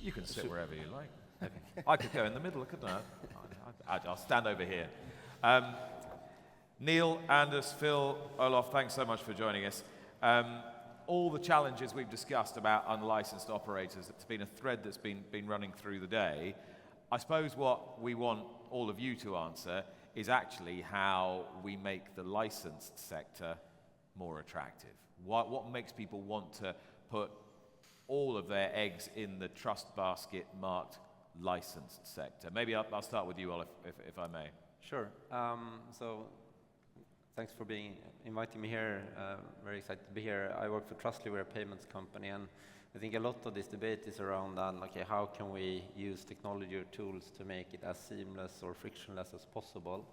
You can sit wherever you like. I could go in the middle, couldn't I? I'll stand over here. Neil, Anders, Phil, Olof, thanks so much for joining us. All the challenges we've discussed about unlicensed operators, it's been a thread that's been running through the day. I suppose what we want all of you to answer is actually how we make the licensed sector more attractive. What makes people want to put all of their eggs in the trust basket marked licensed sector? Maybe I'll start with you, Olof, if I may. Sure. So thanks for inviting me here. Very excited to be here. I work for Trustly, we're a payments company, and I think a lot of this debate is around that, okay, how can we use technology or tools to make it as seamless or frictionless as possible?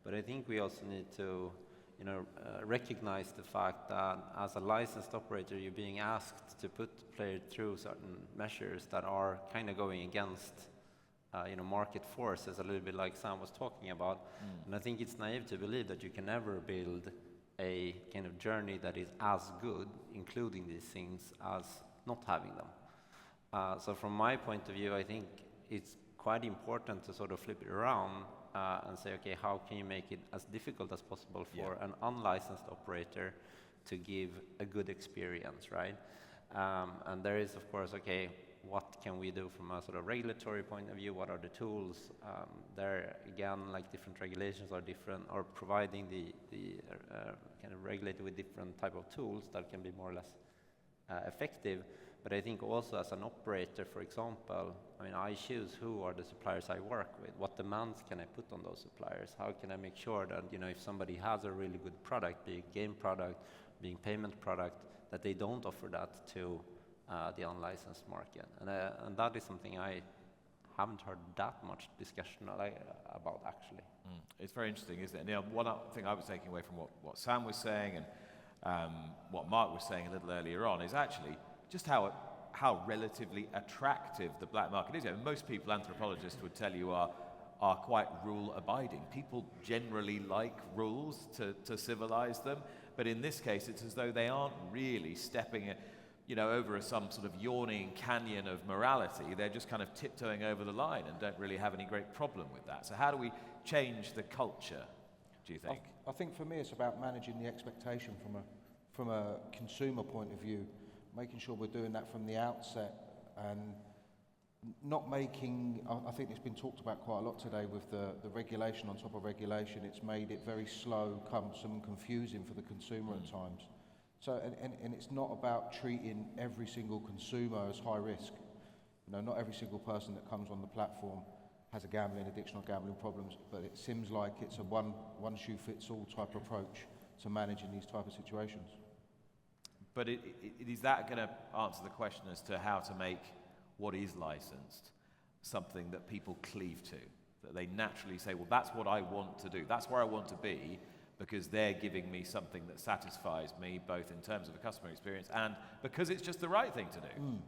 But I think we also need to recognize the fact that as a licensed operator, you're being asked to put players through certain measures that are kind of going against market forces, a little bit like Sam was talking about. And I think it's naive to believe that you can never build a kind of journey that is as good, including these things, as not having them. So from my point of view, I think it's quite important to sort of flip it around and say, okay, how can you make it as difficult as possible for an unlicensed operator to give a good experience, right? And there is, of course, okay, what can we do from a sort of regulatory point of view? What are the tools? There, again, like different regulations are different, or providing the kind of regulator with different type of tools that can be more or less effective. But I think also as an operator, for example, I mean, I choose who are the suppliers I work with. What demands can I put on those suppliers? How can I make sure that, if somebody has a really good product, be it game product, being payment product, that they don't offer that to the unlicensed market. And that is something I haven't heard that much discussion about, actually. It's very interesting, isn't it? Neil, one thing I was taking away from what Sam was saying and what Mark was saying a little earlier on is actually just how relatively attractive the black market is. Most people, anthropologists would tell you, are quite rule-abiding. People generally like rules to civilize them, but in this case, it's as though they aren't really stepping over some sort of yawning canyon of morality. They're just kind of tiptoeing over the line and don't really have any great problem with that. So how do we change the culture, do you think? I think for me it's about managing the expectation from a consumer point of view, making sure we're doing that from the outset and not making, I think it's been talked about quite a lot today with the regulation on top of regulation. It's made it very slow, cumbersome and confusing for the consumer at times. So, and it's not about treating every single consumer as high risk. Not every single person that comes on the platform has a gambling addiction or gambling problems, but it seems like it's a one-shoe-fits-all type approach to managing these type of situations. But is that going to answer the question as to how to make what is licensed something that people cleave to? That they naturally say, well, that's what I want to do. That's where I want to be, because they're giving me something that satisfies me, both in terms of a customer experience and because it's just the right thing to do.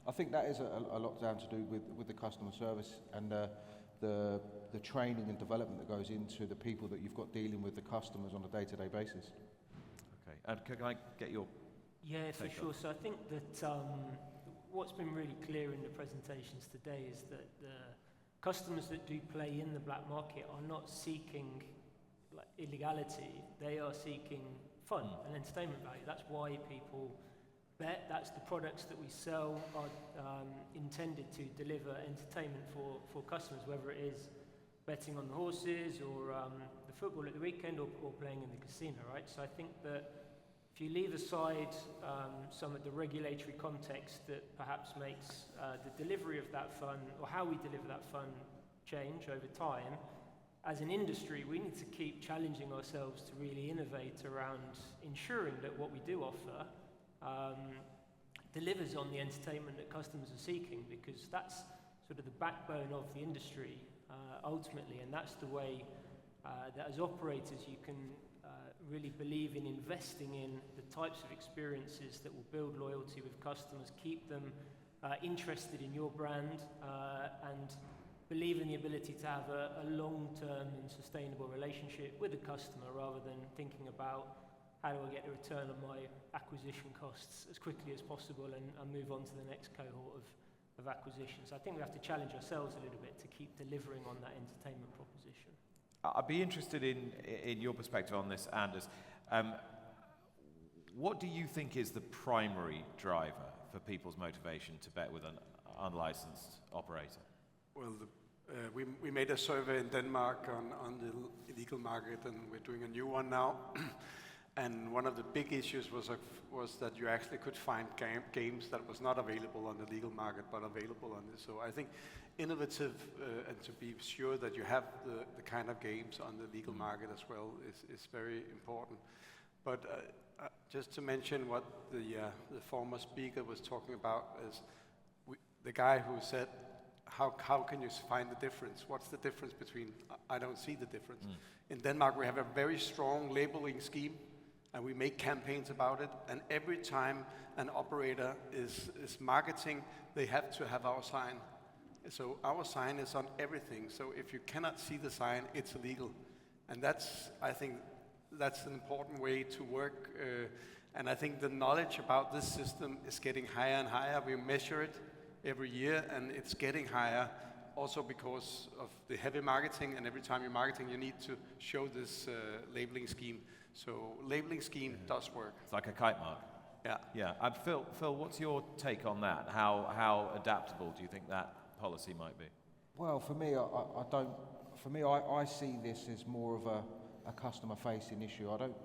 I think that is a lot down to do with the customer service and the training and development that goes into the people that you've got dealing with the customers on a day-to-day basis. Okay, and can I get your... Yeah, for sure. So I think that what's been really clear in the presentations today is that the customers that do play in the black market are not seeking illegality. They are seeking fun and entertainment value. That's why people bet. That's the products that we sell are intended to deliver entertainment for customers, whether it is betting on the horses or the football at the weekend or playing in the casino, right? So I think that if you leave aside some of the regulatory context that perhaps makes the delivery of that fun or how we deliver that fun change over time, as an industry, we need to keep challenging ourselves to really innovate around ensuring that what we do offer delivers on the entertainment that customers are seeking, because that's sort of the backbone of the industry ultimately, and that's the way that as operators you can really believe in investing in the types of experiences that will build loyalty with customers, keep them interested in your brand, and believe in the ability to have a long-term and sustainable relationship with a customer, rather than thinking about how do I get a return on my acquisition costs as quickly as possible and move on to the next cohort of acquisitions. I think we have to challenge ourselves a little bit to keep delivering on that entertainment proposition. I'd be interested in your perspective on this, Anders. What do you think is the primary driver for people's motivation to bet with an unlicensed operator? Well, we made a survey in Denmark on the illegal market, and we're doing a new one now. And one of the big issues was that you actually could find games that was not available on the legal market, but available on this. So I think innovative and to be sure that you have the kind of games on the legal market as well is very important. But just to mention what the former speaker was talking about is the guy who said, how can you find the difference? What's the difference between, I don't see the difference. In Denmark, we have a very strong labeling scheme, and we make campaigns about it. And every time an operator is marketing, they have to have our sign. So our sign is on everything. So if you cannot see the sign, it's illegal. And I think that's an important way to work. And I think the knowledge about this system is getting higher and higher. We measure it every year, and it's getting higher also because of the heavy marketing. And every time you're marketing, you need to show this labeling scheme. So labeling scheme does work. It's like a kite mark. Yeah. Yeah. Phil, what's your take on that? How adaptable do you think that policy might be? Well, for me, I don't. For me, I see this as more of a customer-facing issue. I don't.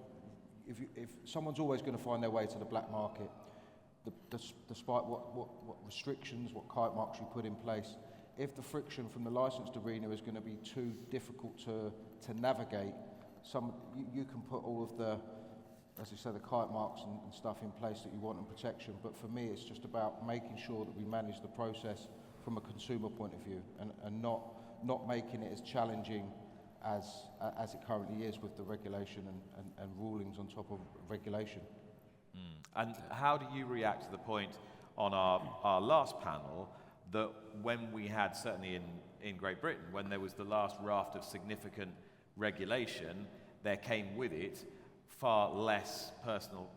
If someone's always going to find their way to the black market, despite what restrictions, what kite marks you put in place, if the friction from the licensed arena is going to be too difficult to navigate, you can put all of the, as you say, the kite marks and stuff in place that you want in protection. But for me, it's just about making sure that we manage the process from a consumer point of view, and not making it as challenging as it currently is with the regulation and rulings on top of regulation. And how do you react to the point on our last panel that when we had, certainly in Great Britain, when there was the last raft of significant regulation, there came with it far less personal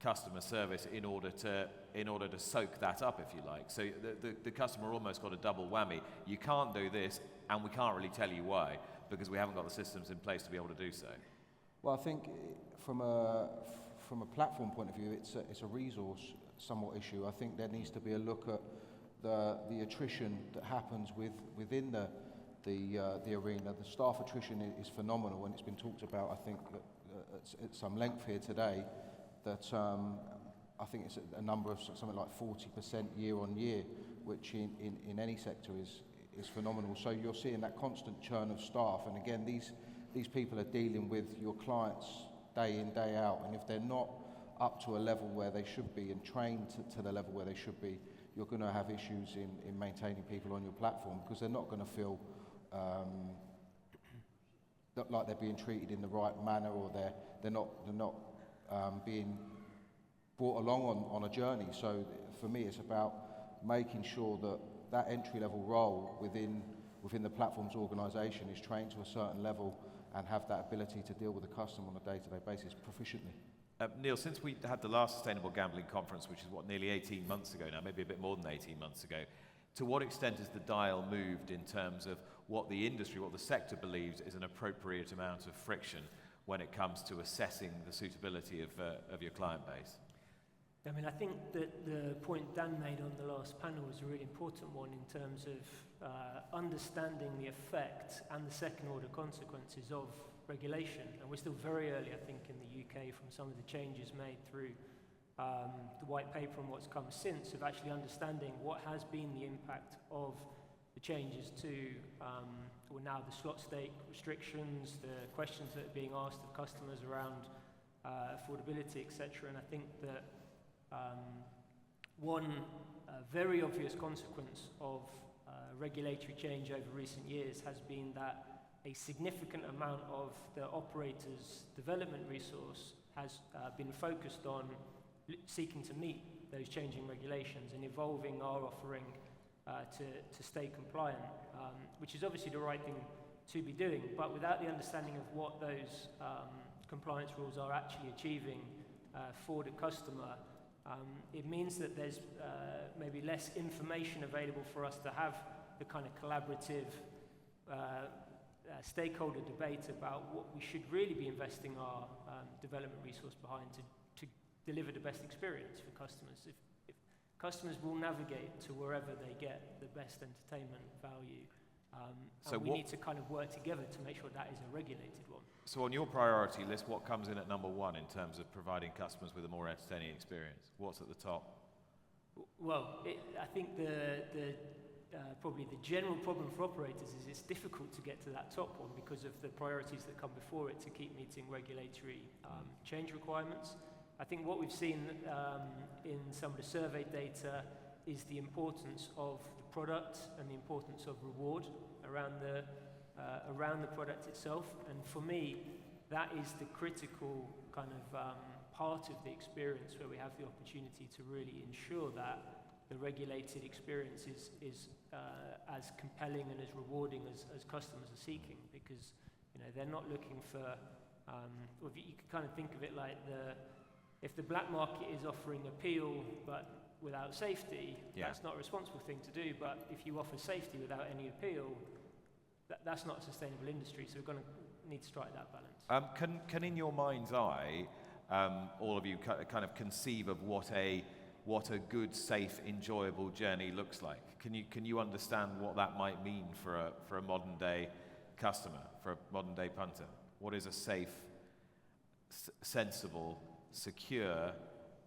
customer service in order to soak that up, if you like. So the customer almost got a double whammy. You can't do this, and we can't really tell you why, because we haven't got the systems in place to be able to do so. Well, I think from a platform point of view, it's a resource somewhat issue. I think there needs to be a look at the attrition that happens within the arena. The staff attrition is phenomenal, and it's been talked about, I think, at some length here today, that I think it's a number of something like 40% year on year, which in any sector is phenomenal. So you're seeing that constant churn of staff, and again, these people are dealing with your clients day in, day out, and if they're not up to a level where they should be and trained to the level where they should be, you're going to have issues in maintaining people on your platform, because they're not going to feel like they're being treated in the right manner, or they're not being brought along on a journey. So for me, it's about making sure that entry-level role within the platform's organisation is trained to a certain level and have that ability to deal with the customer on a day-to-day basis proficiently. Neil, since we had the last Sustainable Gambling Conference, which is nearly 18 months ago now, maybe a bit more than 18 months ago, to what extent has the dial moved in terms of what the industry, what the sector believes is an appropriate amount of friction when it comes to assessing the suitability of your client base? I mean, I think that the point Dan made on the last panel was a really important one in terms of understanding the effect and the second-order consequences of regulation. And we're still very early, I think, in the UK from some of the changes made through the white paper and what's come since, of actually understanding what has been the impact of the changes to, well, now the slot stake restrictions, the questions that are being asked of customers around affordability, etc. And I think that one very obvious consequence of regulatory change over recent years has been that a significant amount of the operator's development resource has been focused on seeking to meet those changing regulations and evolving our offering to stay compliant, which is obviously the right thing to be doing, but without the understanding of what those compliance rules are actually achieving for the customer, It means that there's maybe less information available for us to have the kind of collaborative stakeholder debate about what we should really be investing our development resource behind to deliver the best experience for customers. If customers will navigate to wherever they get the best entertainment value, and we need to kind of work together to make sure that is a regulated one. So on your priority list, what comes in at number one in terms of providing customers with a more entertaining experience? What's at the top? Well, I think probably the general problem for operators is it's difficult to get to that top one because of the priorities that come before it to keep meeting regulatory change requirements. I think what we've seen in some of the survey data is the importance of the product and the importance of reward around the product itself. And for me, that is the critical kind of part of the experience where we have the opportunity to really ensure that the regulated experience is as compelling and as rewarding as customers are seeking, because they're not looking for. Or you can kind of think of it like if the black market is offering appeal but without safety, that's not a responsible thing to do. But if you offer safety without any appeal, that's not a sustainable industry. So we're going to need to strike that balance. Can in your mind's eye, all of you kind of conceive of what a good, safe, enjoyable journey looks like? Can you understand what that might mean for a modern day customer, for a modern day punter? What is a safe, sensible, secure,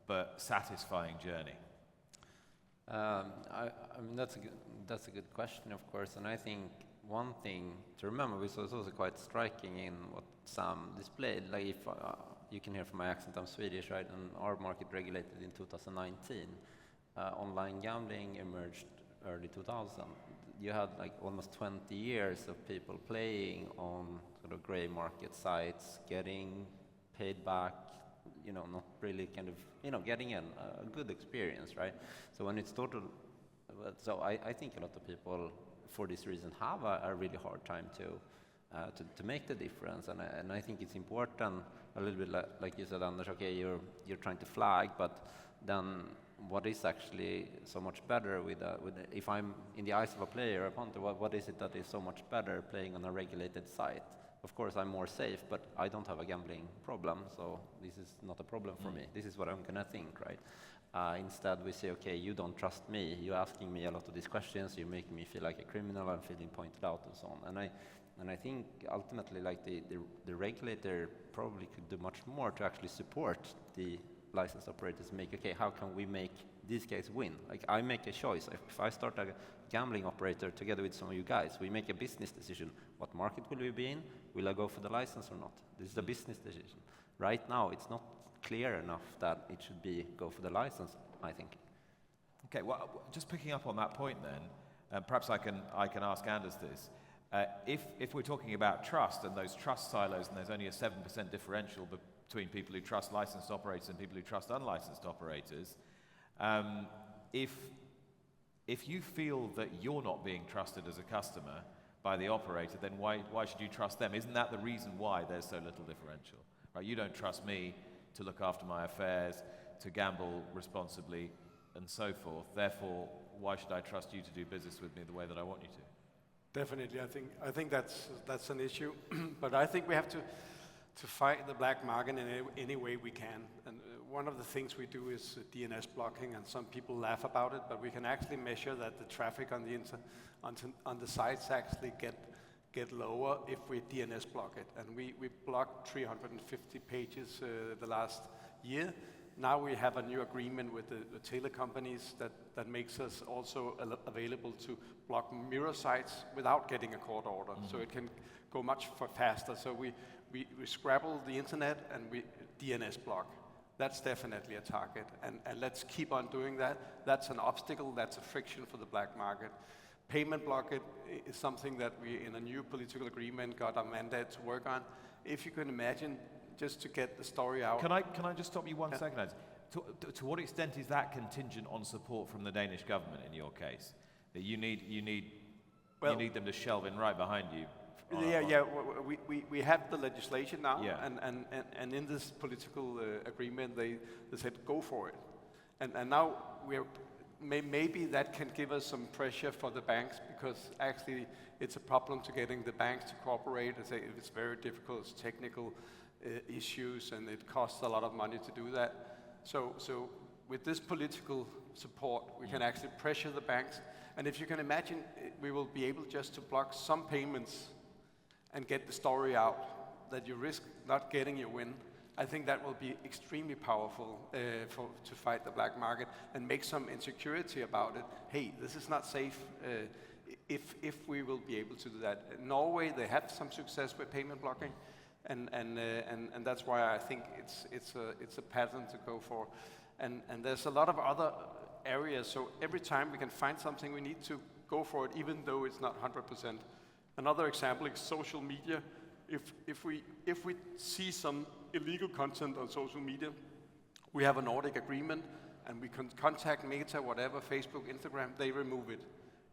but satisfying journey? I mean that's a good question, of course, and I think one thing to remember, which was also quite striking in what Sam displayed, like if you can hear from my accent, I'm Swedish, right? And our market regulated in 2019. Online gambling emerged early 2000. You had like almost 20 years of people playing on sort of grey market sites, getting paid back, not really kind of, getting a good experience, right? So when it's total, so I think a lot of people, for this reason, have a really hard time to make the difference, and I think it's important a little bit like you said, Anders. Okay, you're trying to flag, but then what is actually so much better with if I'm in the eyes of a player, a punter, what is it that is so much better playing on a regulated site? Of course, I'm more safe, but I don't have a gambling problem, so this is not a problem for me. This is what I'm gonna think, right? Instead, we say, okay, you don't trust me. You're asking me a lot of these questions. You're making me feel like a criminal. I'm feeling pointed out and so on. And I think ultimately, like the regulator probably could do much more to actually support the licensed operators. Okay, how can we make these guys win? Like I make a choice. If I start a gambling operator together with some of you guys, we make a business decision. What market will we be in? Will I go for the license or not? This is a business decision. Right now, it's not clear enough that it should be go for the license, I think. Okay, well, just picking up on that point then, perhaps I can ask Anders this. If we're talking about trust and those trust silos, and there's only a 7% differential between people who trust licensed operators and people who trust unlicensed operators, if you feel that you're not being trusted as a customer by the operator, then why should you trust them? Isn't that the reason why there's so little differential? Right? You don't trust me to look after my affairs, to gamble responsibly, and so forth. Therefore, why should I trust you to do business with me the way that I want you to? Definitely, I think that's an issue, but I think we have to fight the black market in any way we can. And one of the things we do is DNS blocking, and some people laugh about it, but we can actually measure that the traffic on the sites actually get lower if we DNS block it. And we blocked 350 pages the last year. Now we have a new agreement with the tailor companies that makes us also available to block mirror sites without getting a court order. So it can go much faster. So we scrabble the internet and we DNS block. That's definitely a target. And let's keep on doing that. That's an obstacle, that's a friction for the black market. Payment blockade is something that we, in a new political agreement, got a mandate to work on. If you can imagine, just to get the story out. Can I just stop you one second? To what extent is that contingent on support from the Danish government in your case? That you need them to shelve in right behind you? We have the legislation now, Yeah. and in this political agreement, they said go for it. And now maybe that can give us some pressure for the banks, because actually it's a problem to getting the banks to cooperate. It's very difficult, it's technical issues, and it costs a lot of money to do that. So with this political support, we can actually pressure the banks. And if you can imagine, we will be able just to block some payments and get the story out that you risk not getting your win. I think that will be extremely powerful to fight the black market and make some insecurity about it. Hey, this is not safe. If we will be able to do that. In Norway, they have some success with payment blocking, and that's why I think it's a pattern to go for. And there's a lot of other areas. So every time we can find something, we need to go for it, even though it's not 100%. Another example is social media. If we see some illegal content on social media, we have a Nordic agreement, and we can contact Meta, whatever, Facebook, Instagram, they remove it.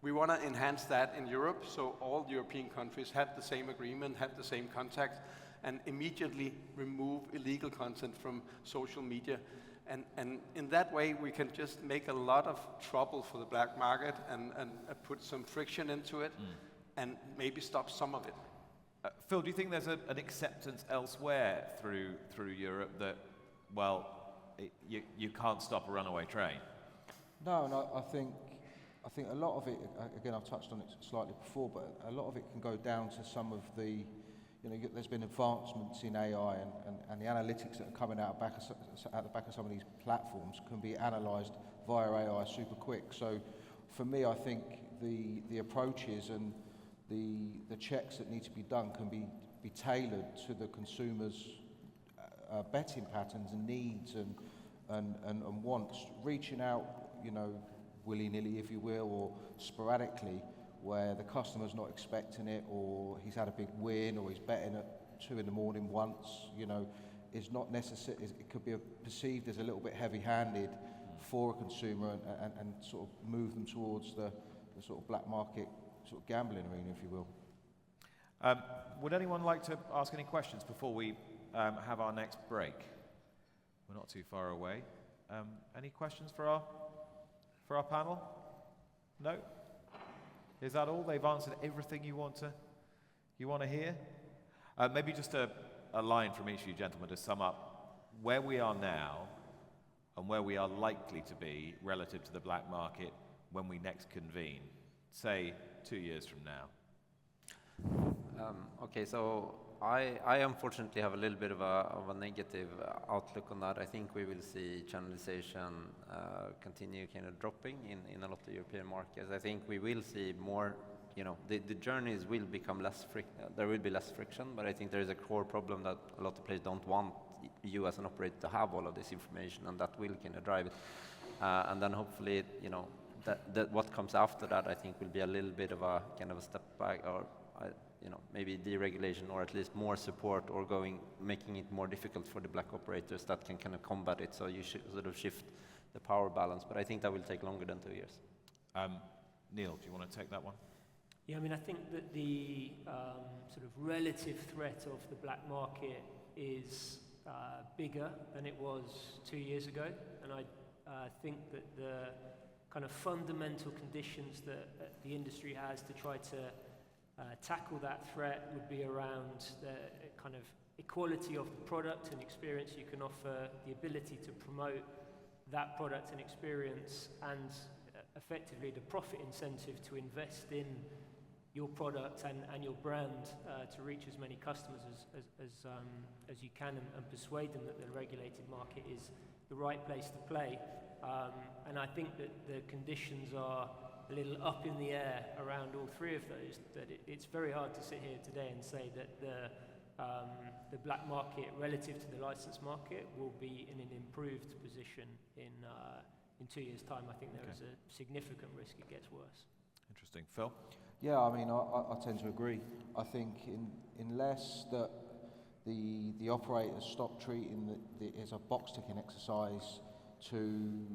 We want to enhance that in Europe, so all European countries have the same agreement, have the same contacts, and immediately remove illegal content from social media. And in that way, we can just make a lot of trouble for the black market and put some friction into it, and maybe stop some of it. Phil, do you think there's an acceptance elsewhere through Europe that, well, you can't stop a runaway train? No, I think a lot of it, again, I've touched on it slightly before, but a lot of it can go down to some of the, there's been advancements in AI, and the analytics that are coming out the back of some of these platforms can be analysed via AI super quick. So for me, I think the approaches and the checks that need to be done can be tailored to the consumer's betting patterns and needs and wants, reaching out, willy-nilly, if you will, or sporadically, where the customer's not expecting it, or he's had a big win, or he's betting at 2 in the morning once, is not necessary. It could be perceived as a little bit heavy-handed for a consumer, and sort of move them towards the sort of black market sort of gambling arena, if you will. Would anyone like to ask any questions before we have our next break? We're not too far away. Any questions for our panel? No? Is that all? They've answered everything you want to hear? Maybe just a line from each of you gentlemen to sum up where we are now and where we are likely to be relative to the black market when we next convene, say 2 years from now. Okay, so I unfortunately have a little bit of a negative outlook on that. I think we will see channelization continue kind of dropping in a lot of European markets. I think we will see more, the journeys will become there will be less friction, but I think there is a core problem that a lot of players don't want you as an operator to have all of this information, and that will kind of drive it. And then hopefully, that what comes after that, I think, will be a little bit of a kind of a step back, or maybe deregulation, or at least more support, or making it more difficult for the black operators that can kind of combat it. So you should sort of shift the power balance, but I think that will take longer than 2 years. Neil, do you want to take that one? Yeah, I think that the sort of relative threat of the black market is bigger than it was 2 years ago, and I think that the kind of fundamental conditions that the industry has to try to tackle that threat would be around the kind of equality of the product and experience you can offer, the ability to promote that product and experience, and effectively the profit incentive to invest in your product and your brand to reach as many customers as you can, and persuade them that the regulated market is the right place to play. And I think that the conditions are a little up in the air around all three of those, that it's very hard to sit here today and say that the black market relative to the licensed market will be in an improved position in 2 years' time. I think there is a significant risk it gets worse. Interesting. Phil? Yeah, I tend to agree. I think unless that the operators stop treating it as a box-ticking exercise to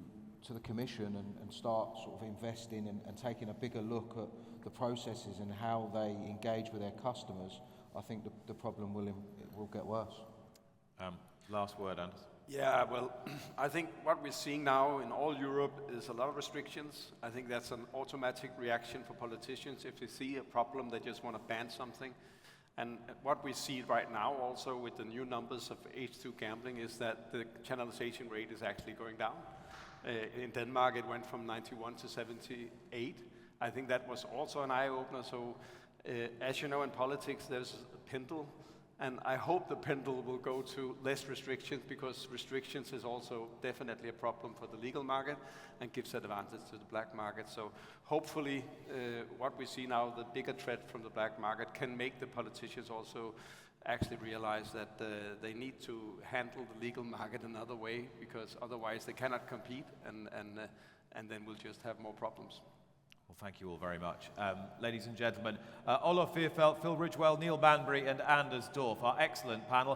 the commission and start sort of investing and taking a bigger look at the processes and how they engage with their customers, I think the problem will get worse. Last word, Anders. Yeah, well, I think what we're seeing now in all Europe is a lot of restrictions. I think that's an automatic reaction for politicians. If they see a problem, they just want to ban something. And what we see right now also with the new numbers of H2 gambling is that the channelization rate is actually going down. In Denmark, it went from 91 to 78. I think that was also an eye-opener. So, as you know, in politics, there's a pendulum. And I hope the pendulum will go to less restrictions, because restrictions is also definitely a problem for the legal market and gives advantage to the black market. So hopefully what we see now, the bigger threat from the black market, can make the politicians also actually realize that they need to handle the legal market another way, because otherwise they cannot compete, and then we'll just have more problems. Well, thank you all very much. Ladies and gentlemen, Olof, Wirfeldt, Phil Ridgwell, Neil Banbury and Anders Dorph, our excellent panel.